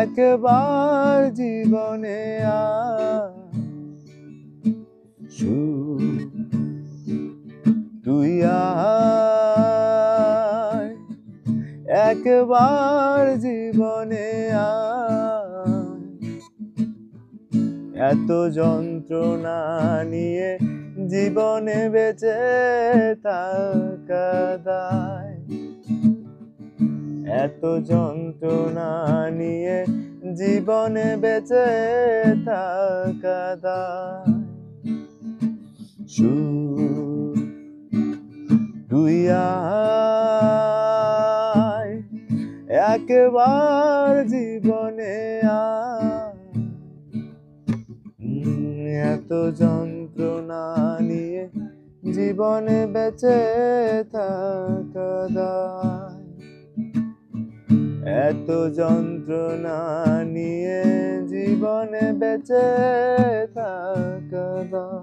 একবার জীবনে তুই আয়, একবার জীবনে এত যন্ত্রণা নিয়ে জীবনে বেঁচে থাকা দায়, এত যন্ত্রণা নিয়ে জীবনে বেঁচে থাকা দায়। তুই আয়, একবার জীবনে এত যন্ত্রণা নিয়ে জীবনে বেঁচে থাকা দায়, এত যন্ত্রণা নিয়ে জীবনে বেঁচে থাকা দায়।